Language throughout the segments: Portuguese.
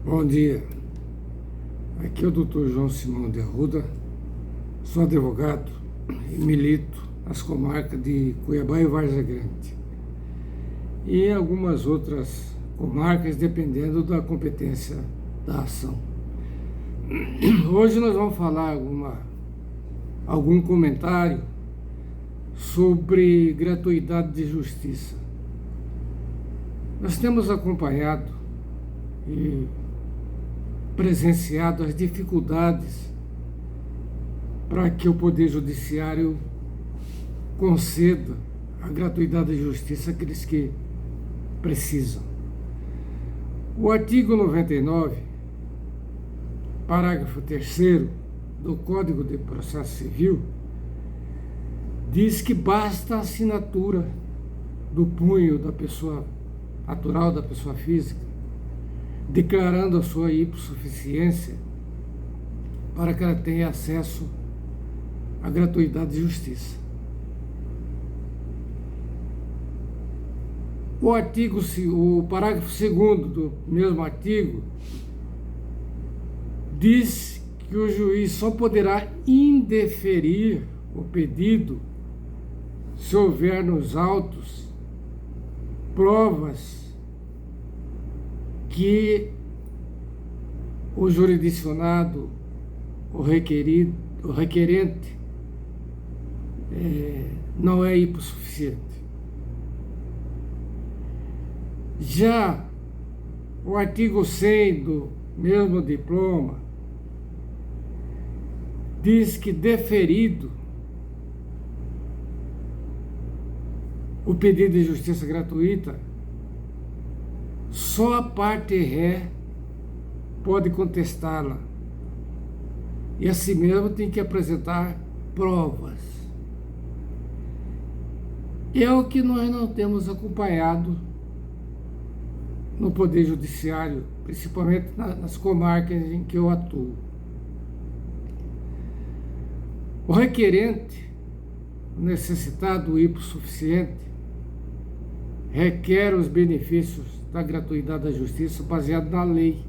Bom dia, aqui é o Dr. João Simão de Arruda, sou advogado e milito nas comarcas de Cuiabá e Várzea Grande e em algumas outras comarcas, dependendo da competência da ação. Hoje nós vamos falar algum comentário sobre gratuidade de justiça. Nós temos acompanhado e presenciado as dificuldades para que o Poder Judiciário conceda a gratuidade de justiça àqueles que precisam. O artigo 99, parágrafo 3º do Código de Processo Civil diz que basta a assinatura do punho da pessoa natural, da pessoa física, declarando a sua hipossuficiência para que ela tenha acesso à gratuidade de justiça. O parágrafo 2º do mesmo artigo diz que o juiz só poderá indeferir o pedido se houver nos autos provas que o jurisdicionado, o requerente, não é hipossuficiente. Já o artigo 100 do mesmo diploma diz que, deferido o pedido de justiça gratuita, só a parte ré pode contestá-la e assim mesmo tem que apresentar provas. É o que nós não temos acompanhado no Poder Judiciário, principalmente nas comarcas em que eu atuo. O requerente, o necessitado, o hipossuficiente, requer os benefícios da gratuidade da justiça baseado na lei.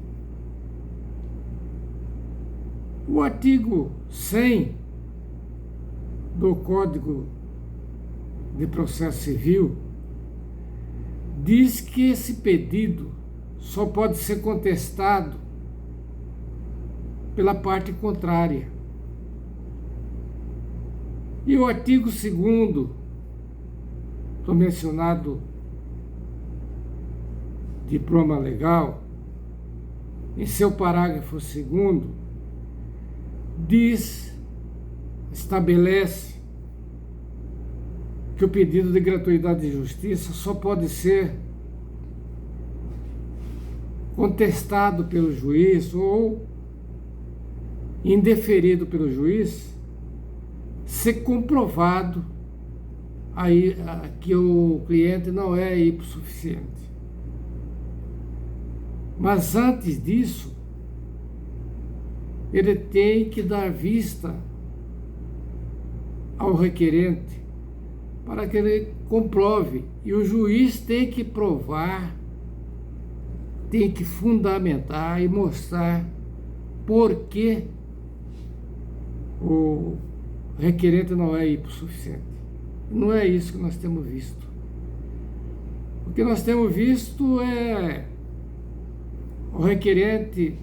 O artigo 100 do Código de Processo Civil diz que esse pedido só pode ser contestado pela parte contrária. E o artigo 2º do mencionado diploma legal, em seu parágrafo 2º, estabelece que o pedido de gratuidade de justiça só pode ser contestado pelo juiz ou indeferido pelo juiz se comprovado que o cliente não é hipossuficiente. Mas antes disso, ele tem que dar vista ao requerente para que ele comprove. E o juiz tem que provar, tem que fundamentar e mostrar por que o requerente não é hipossuficiente. Não é isso que nós temos visto. O que nós temos visto é o requerente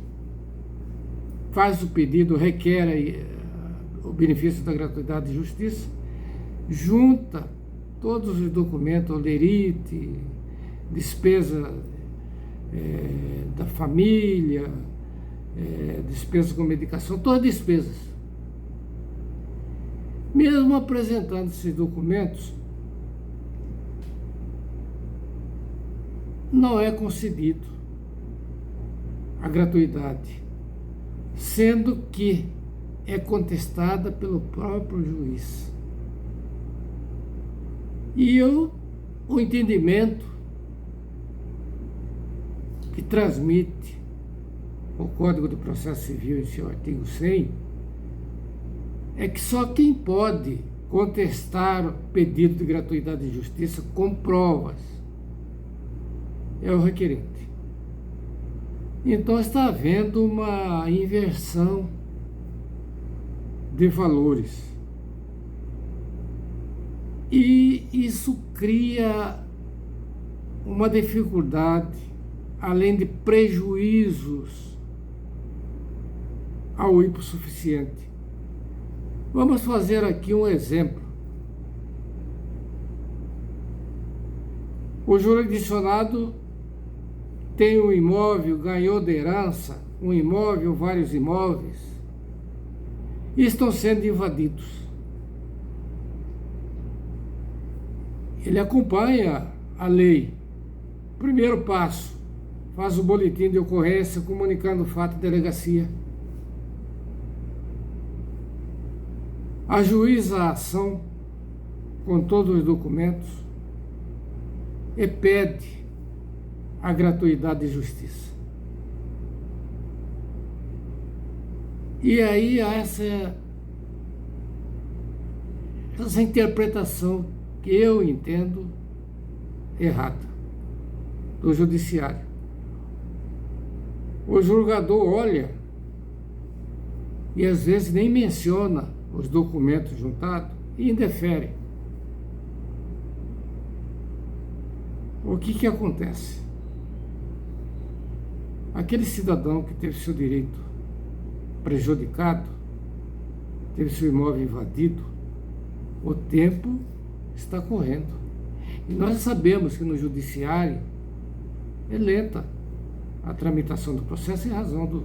faz o pedido, requer o benefício da gratuidade de justiça, junta todos os documentos, olerite, despesa da família, despesas com medicação, todas as despesas. Mesmo apresentando esses documentos, não é concedido a gratuidade, sendo que é contestada pelo próprio juiz. E o entendimento que transmite o Código do Processo Civil em seu artigo 100 é que só quem pode contestar o pedido de gratuidade de justiça com provas é o requerente. Então está havendo uma inversão de valores. E isso cria uma dificuldade, além de prejuízos ao hipossuficiente. Vamos fazer aqui um exemplo. O jurisdicionado tem um imóvel, ganhou de herança um imóvel, vários imóveis, e estão sendo invadidos. Ele acompanha a lei. Primeiro passo, faz o boletim de ocorrência comunicando o fato à delegacia. Ajuiza a ação com todos os documentos e pede a gratuidade de justiça. E aí há essa interpretação que eu entendo errada do judiciário. O julgador olha e às vezes nem menciona os documentos juntados e indefere. O que acontece? Aquele cidadão que teve seu direito prejudicado, teve seu imóvel invadido, o tempo está correndo. E nós sabemos que no judiciário é lenta a tramitação do processo em razão do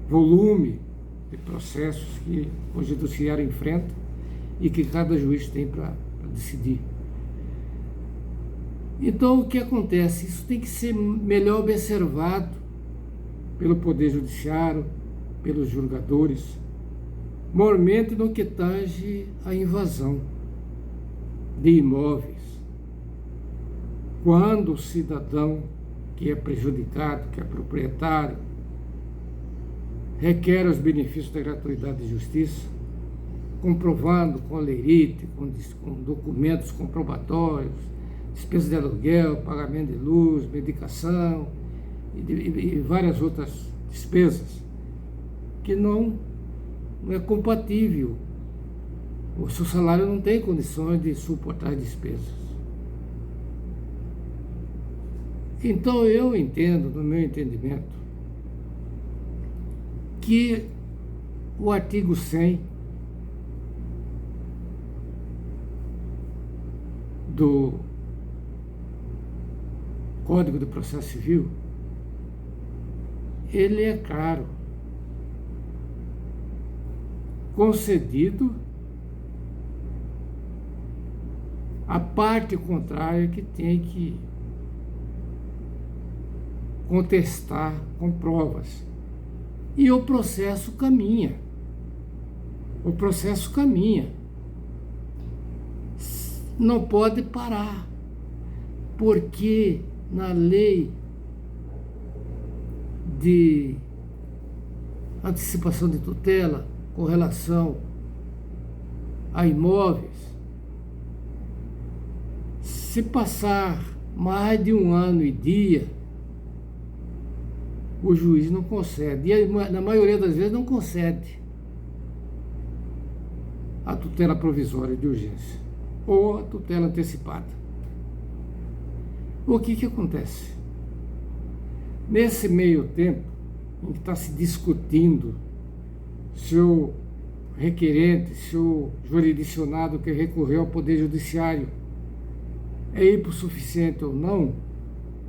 volume de processos que o judiciário enfrenta e que cada juiz tem para decidir. Então, o que acontece? Isso tem que ser melhor observado pelo Poder Judiciário, pelos julgadores, mormente no que tange a invasão de imóveis. Quando o cidadão que é prejudicado, que é proprietário, requer os benefícios da gratuidade de justiça, comprovando com lerite, com documentos comprobatórios, despesas de aluguel, pagamento de luz, medicação e várias outras despesas, que não é compatível. O seu salário não tem condições de suportar despesas. Então eu entendo, no meu entendimento, que o artigo 100 do Código de Processo Civil, ele é claro, concedido à parte contrária que tem que contestar com provas. E o processo caminha. O processo caminha. Não pode parar, porque na lei de antecipação de tutela com relação a imóveis, se passar mais de 1 ano e dia, o juiz não concede, e na maioria das vezes não concede a tutela provisória de urgência ou a tutela antecipada. O que acontece? Nesse meio tempo em que está se discutindo se o requerente, se o jurisdicionado que recorreu ao Poder Judiciário é hipossuficiente ou não,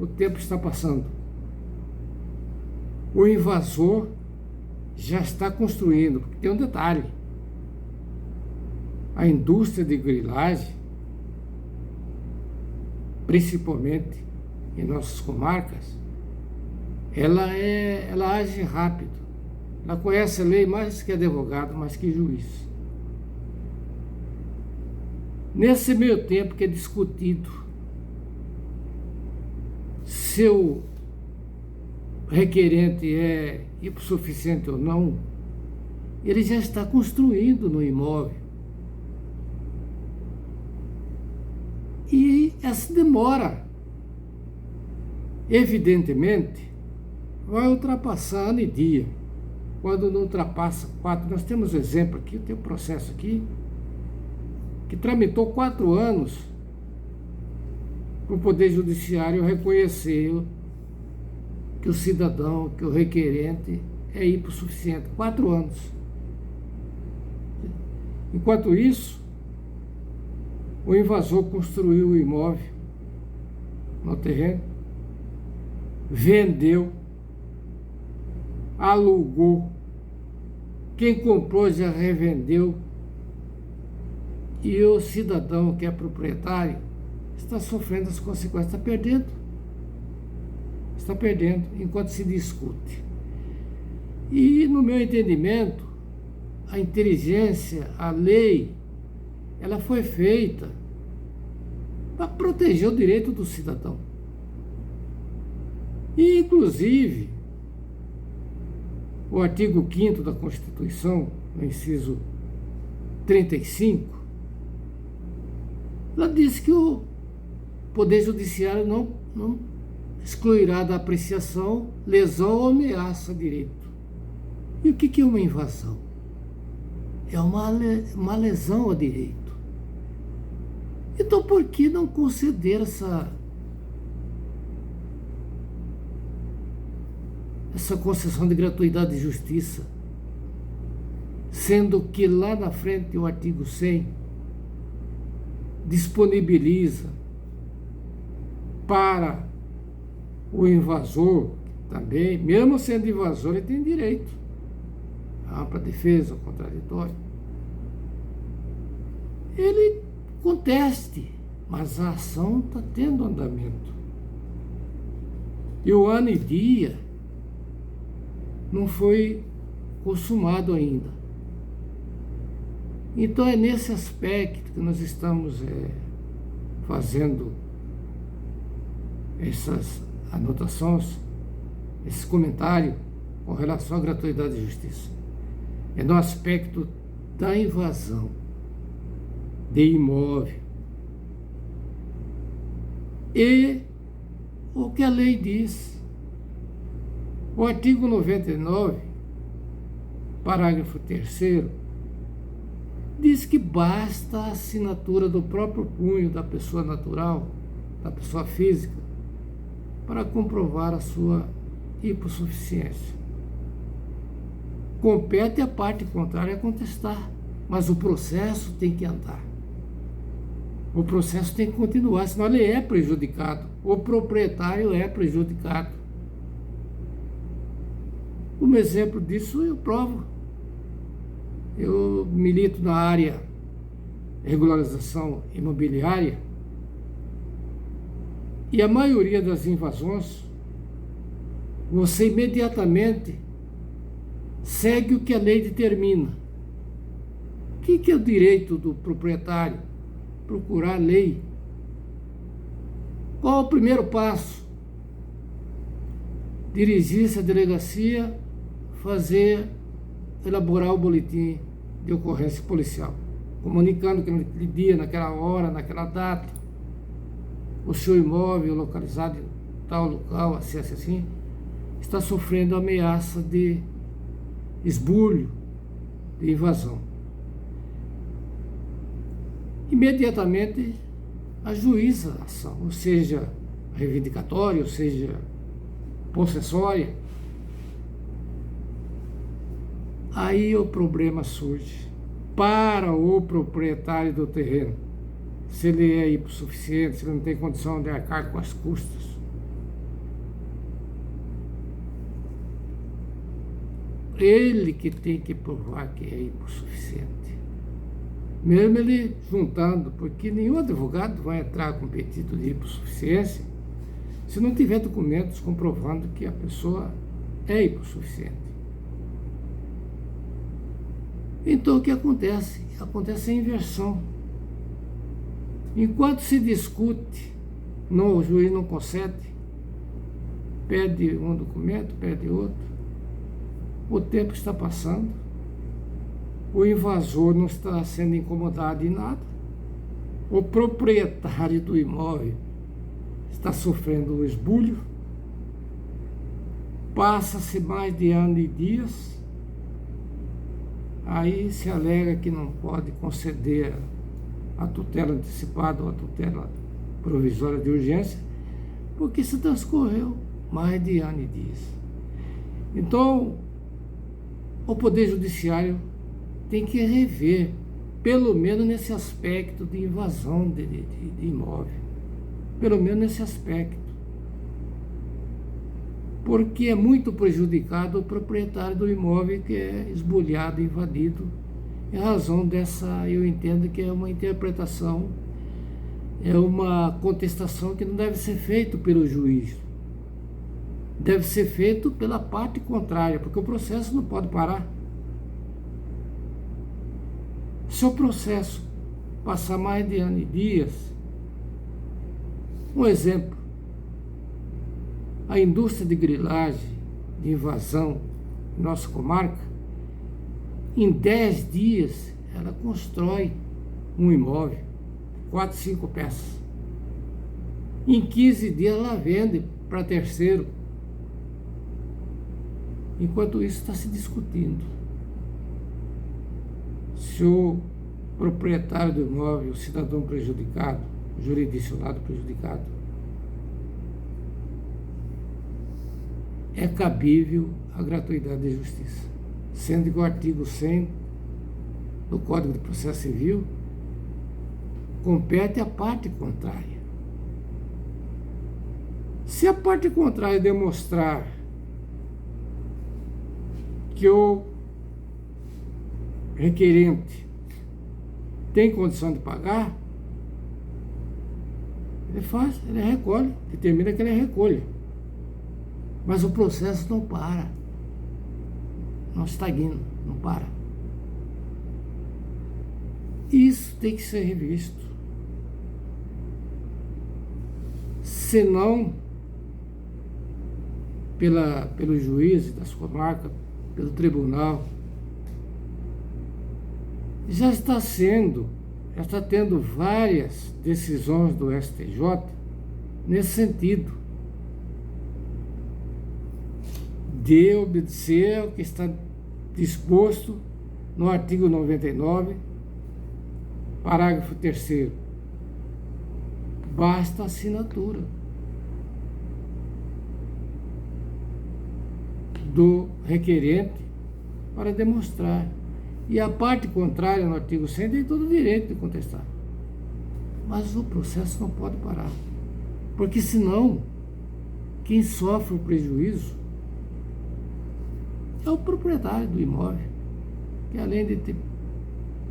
o tempo está passando. O invasor já está construindo, porque tem um detalhe: a indústria de grilagem, principalmente em nossas comarcas, ela age rápido, ela conhece a lei mais que advogado, mais que juiz. Nesse meio tempo que é discutido se o requerente é hipossuficiente ou não, ele já está construindo no imóvel. E essa demora, evidentemente, vai ultrapassar ano e dia. Quando não ultrapassa 4, nós temos exemplo aqui, tem um processo aqui, que tramitou 4 anos para o Poder Judiciário reconhecer que o cidadão, que o requerente é hipossuficiente. 4 anos. Enquanto isso, o invasor construiu o imóvel no terreno, vendeu, alugou, quem comprou já revendeu, e o cidadão que é proprietário está sofrendo as consequências, está perdendo enquanto se discute. E no meu entendimento, a inteligência, a lei, ela foi feita para proteger o direito do cidadão. E, inclusive, o artigo 5º da Constituição, no inciso 35, ela diz que o Poder Judiciário não excluirá da apreciação lesão ou ameaça a direito. E o que é uma invasão? É uma lesão a direito. Então, por que não conceder essa concessão de gratuidade de justiça, sendo que lá na frente o artigo 100 disponibiliza para o invasor também, mesmo sendo invasor, ele tem direito à ampla defesa, ao contraditório. Ele conteste, mas a ação está tendo andamento. E o ano e dia não foi consumado ainda. Então é nesse aspecto que nós estamos fazendo essas anotações, esse comentário com relação à gratuidade de justiça. É no aspecto da invasão de imóvel. E o que a lei diz, o artigo 99, parágrafo 3º, diz que basta a assinatura do próprio punho da pessoa natural, da pessoa física, para comprovar a sua hipossuficiência. Compete à parte contrária contestar, mas o processo tem que andar. O processo tem que continuar, senão ele é prejudicado. O proprietário é prejudicado. Como exemplo disso, eu provo. Eu milito na área de regularização imobiliária e a maioria das invasões, você imediatamente segue o que a lei determina. O que é o direito do proprietário? Procurar a lei. Qual o primeiro passo? Dirigir-se à delegacia, elaborar o boletim de ocorrência policial, comunicando que naquele dia, naquela hora, naquela data, o seu imóvel localizado em tal local, assim, está sofrendo ameaça de esbulho, de invasão. Imediatamente ajuiza a ação, ou seja, reivindicatória, ou seja, possessória. Aí o problema surge para o proprietário do terreno. Se ele é hipossuficiente, se ele não tem condição de arcar com as custas. Ele que tem que provar que é hipossuficiente. Mesmo ele juntando, porque nenhum advogado vai entrar com pedido de hipossuficiência se não tiver documentos comprovando que a pessoa é hipossuficiente. Então o que acontece? Acontece a inversão. Enquanto se discute, o juiz não concede, pede um documento, pede outro, o tempo está passando, o invasor não está sendo incomodado em nada, o proprietário do imóvel está sofrendo um esbulho passa-se mais de ano e dias, aí se alega que não pode conceder a tutela antecipada ou a tutela provisória de urgência, porque se transcorreu mais de ano e dias. Então, o Poder Judiciário tem que rever, pelo menos nesse aspecto de invasão de imóvel, pelo menos nesse aspecto, porque é muito prejudicado o proprietário do imóvel que é esbulhado, invadido, em razão dessa, eu entendo que é uma interpretação, é uma contestação que não deve ser feita pelo juiz, deve ser feito pela parte contrária, porque o processo não pode parar. Se o processo passar mais de ano e dias, um exemplo, a indústria de grilagem, de invasão em nossa comarca, em 10 dias ela constrói um imóvel, 4, 5 peças. Em 15 dias ela vende para terceiro. Enquanto isso está se discutindo se o proprietário do imóvel, o cidadão prejudicado, o jurisdicionado prejudicado, é cabível a gratuidade de justiça, sendo que o artigo 100 do Código de Processo Civil compete à parte contrária. Se a parte contrária demonstrar que o requerente tem condição de pagar, ele recolhe, determina que ele recolhe. Mas o processo não para, não estagna, não para. Isso tem que ser revisto. Senão, pelo juiz das comarcas, pelo tribunal, já está tendo várias decisões do STJ nesse sentido, de obedecer ao que está disposto no artigo 99, parágrafo 3º. Basta a assinatura do requerente para demonstrar. E a parte contrária, no artigo 100, tem todo o direito de contestar. Mas o processo não pode parar. Porque senão, quem sofre o prejuízo é o proprietário do imóvel, que além de ter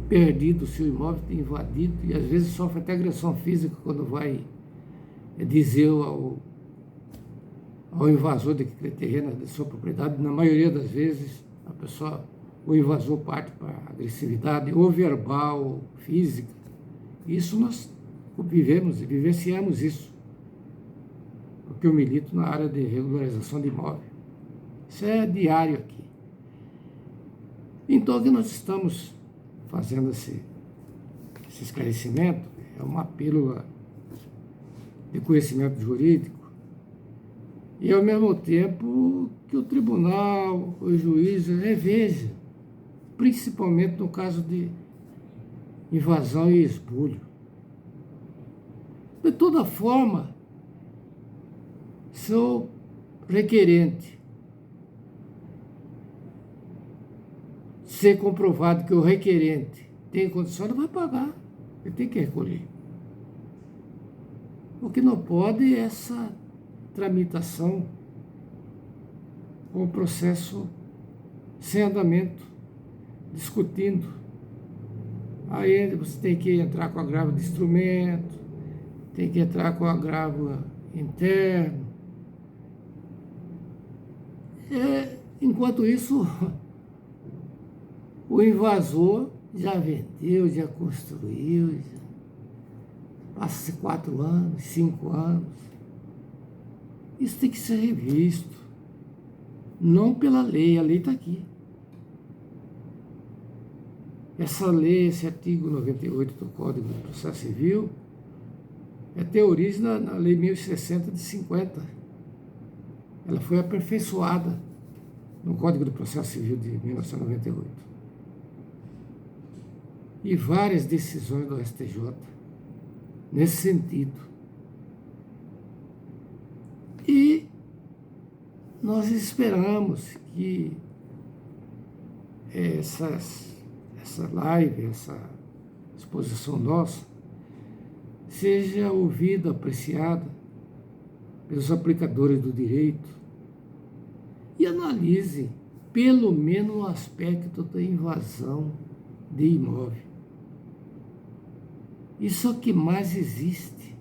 perdido o seu imóvel, ter invadido, e às vezes sofre até agressão física quando vai dizer ao invasor de que aquele terreno é de sua propriedade. Na maioria das vezes, o invasor parte para agressividade, ou verbal, ou física. Isso nós vivemos e vivenciamos isso, porque eu milito na área de regularização de imóvel. Isso é diário aqui. Então, o que nós estamos fazendo esse esclarecimento é uma pílula de conhecimento jurídico e, ao mesmo tempo, que o tribunal, os juízes revejam, principalmente no caso de invasão e esbulho. De toda forma, se o requerente ser comprovado que o requerente tem condição, ele vai pagar, ele tem que recolher. O que não pode é essa tramitação com o processo sem andamento, discutindo. Aí você tem que entrar com agravo de instrumento, tem que entrar com agravo interno. Enquanto isso, o invasor já vendeu, já construiu, passa-se 4 anos, 5 anos. Isso tem que ser revisto, não pela lei, a lei está aqui. Essa lei, esse artigo 98 do Código de Processo Civil, tem origem na Lei 1060 de 50. ela foi aperfeiçoada no Código do Processo Civil de 1998. E várias decisões do STJ nesse sentido. E nós esperamos que essa live, essa exposição nossa, seja ouvida, apreciada pelos aplicadores do direito e analise pelo menos o aspecto da invasão de imóvel. Isso é o que mais existe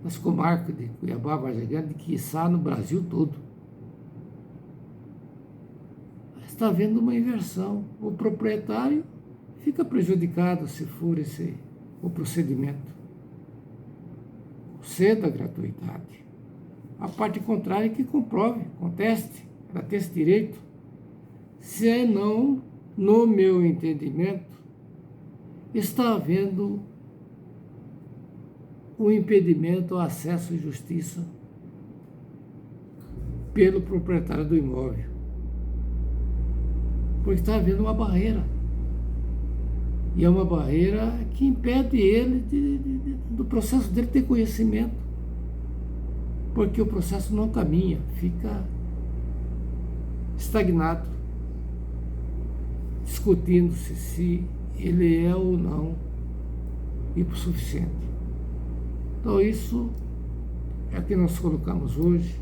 nas comarcas de Cuiabá, Vargem Grande, quiçá no Brasil todo. Está havendo uma inversão. O proprietário fica prejudicado se for o procedimento. Ceda a gratuidade. A parte contrária que comprove, conteste, ela tem esse direito. Se não, no meu entendimento, está havendo um impedimento ao acesso à justiça pelo proprietário do imóvel. Porque está havendo uma barreira. E é uma barreira que impede ele do processo dele ter conhecimento. Porque o processo não caminha, fica estagnado, discutindo-se se ele é ou não hipossuficiente. Então isso é o que nós colocamos hoje.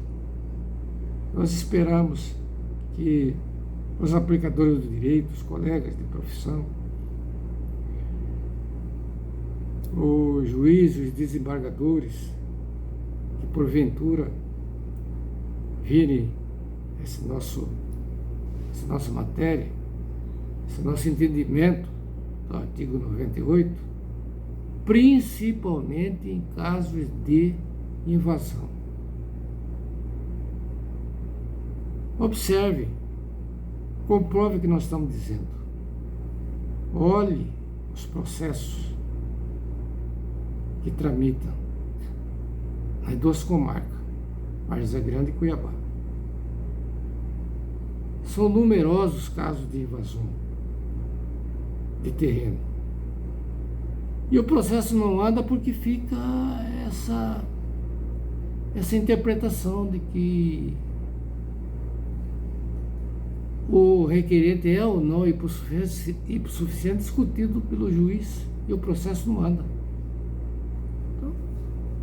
Nós esperamos que os aplicadores do direito, os colegas de profissão, os juízes, os desembargadores, que porventura virem essa nossa matéria, esse nosso entendimento do artigo 98, principalmente em casos de invasão. Observe, comprove o que nós estamos dizendo. Olhe os processos que tramitam nas duas comarcas, Vargem Grande e Cuiabá. São numerosos casos de invasão de terreno. E o processo não anda porque fica essa interpretação de que o requerente é ou não hipossuficiente discutido pelo juiz e o processo não anda. Então,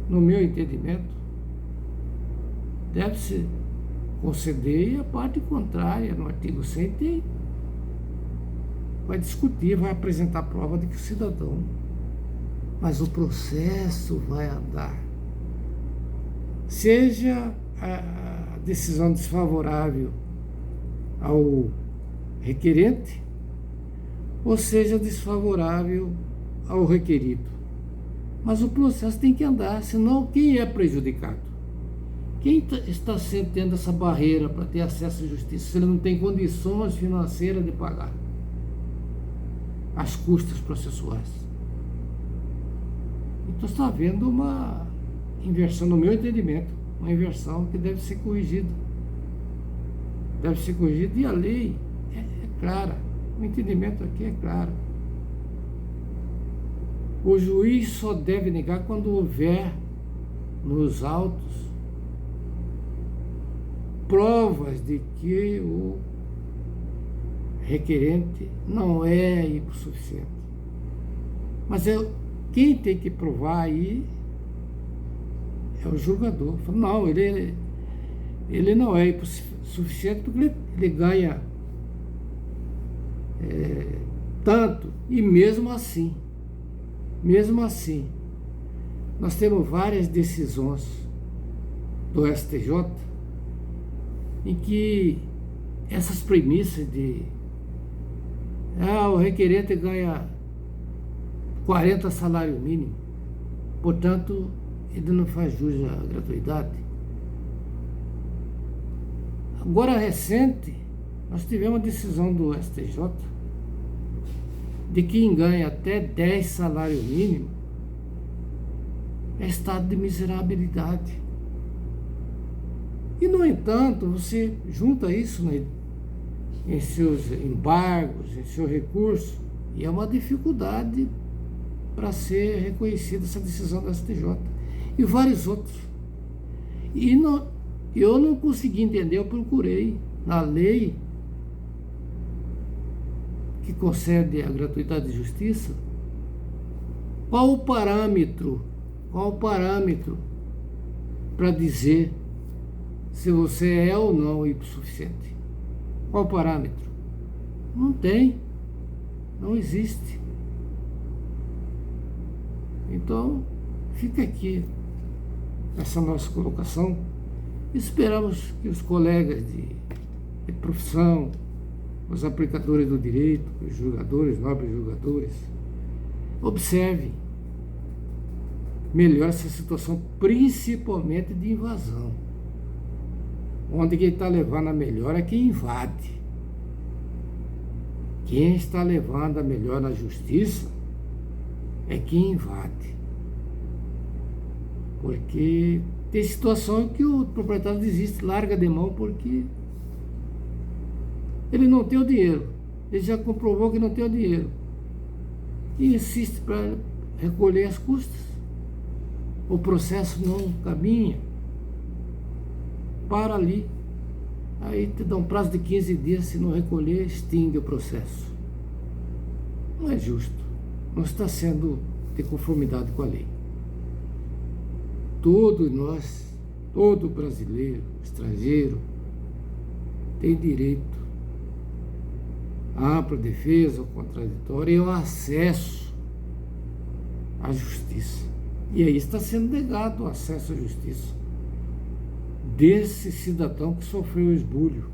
no meu entendimento, deve-se conceder e a parte contrária, no artigo 100, vai discutir, vai apresentar prova de que o cidadão, mas o processo vai andar. Seja a decisão desfavorável ao requerente, ou seja desfavorável ao requerido. Mas o processo tem que andar, senão quem é prejudicado? Quem está sempre tendo essa barreira para ter acesso à justiça, se ele não tem condições financeiras de pagar as custas processuais? Então está havendo uma inversão, no meu entendimento, uma inversão que deve ser corrigida. Deve ser corrigida e a lei é clara, o entendimento aqui é claro. O juiz só deve negar quando houver nos autos provas de que o requerente não é hipossuficiente. Mas quem tem que provar aí é o julgador. Fala, não, ele não é hipossuficiente porque ele ganha tanto. E mesmo assim, nós temos várias decisões do STJ em que essas premissas de o requerente ganha 40 salário mínimo, portanto, ele não faz jus à gratuidade. Agora, recente, nós tivemos uma decisão do STJ de que quem ganha até 10 salário mínimo é estado de miserabilidade. E, no entanto, você junta isso, né, em seus embargos, em seu recurso, e é uma dificuldade para ser reconhecida essa decisão da STJ. E vários outros. E eu não consegui entender, eu procurei na lei que concede a gratuidade de justiça, qual o parâmetro para dizer se você é ou não hipossuficiente? Qual o parâmetro? Não tem, não existe. Então, fica aqui essa nossa colocação. Esperamos que os colegas de profissão, os aplicadores do direito, os julgadores, nobres julgadores, observem melhor essa situação, principalmente de invasão. Onde quem está levando a melhor é quem invade. Quem está levando a melhor na justiça é quem invade. Porque tem situação que o proprietário desiste, larga de mão porque ele não tem o dinheiro. Ele já comprovou que não tem o dinheiro. E insiste para recolher as custas. O processo não caminha. Para ali. Aí te dá um prazo de 15 dias, se não recolher, extingue o processo. Não é justo. Não está sendo de conformidade com a lei. Todos nós, todo brasileiro, estrangeiro, tem direito à ampla defesa, ao contraditório e ao acesso à justiça. E aí está sendo negado o acesso à justiça desse cidadão que sofreu o esbulho.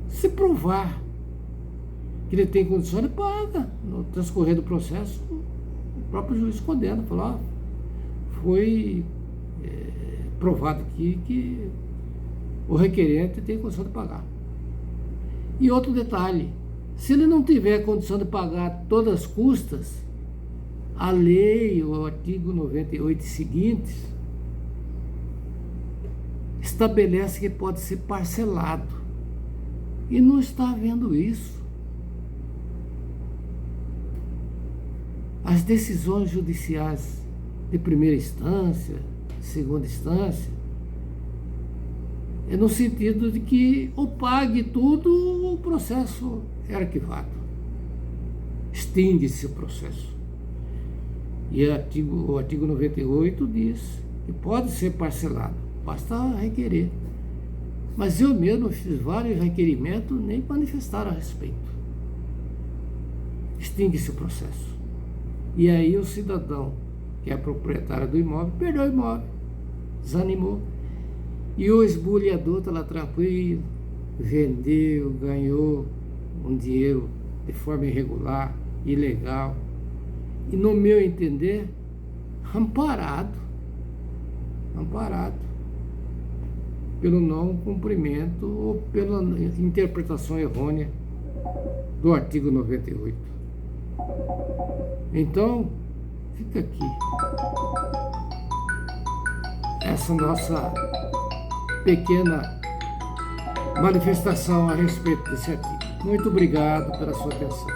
Se provar que ele tem condição, ele paga. No transcorrer do processo, o próprio juiz condena, fala, foi provado aqui que o requerente tem condição de pagar. E outro detalhe, se ele não tiver condição de pagar todas as custas, a lei, o artigo 98 e seguintes, estabelece que pode ser parcelado. E não está havendo isso. As decisões judiciais de primeira instância, segunda instância, é no sentido de que ou pague tudo ou o processo é arquivado. Extingue-se o processo. E o artigo 98 diz que pode ser parcelado, basta requerer. Mas eu mesmo fiz vários requerimentos, nem manifestaram a respeito. Extingue-se o processo. E aí o cidadão, que é proprietário do imóvel, perdeu o imóvel, desanimou. E o esbulhador está lá tranquilo, vendeu, ganhou um dinheiro de forma irregular, ilegal. E no meu entender, amparado pelo não cumprimento ou pela interpretação errônea do artigo 98. Então, fica aqui essa nossa pequena manifestação a respeito desse artigo. Muito obrigado pela sua atenção.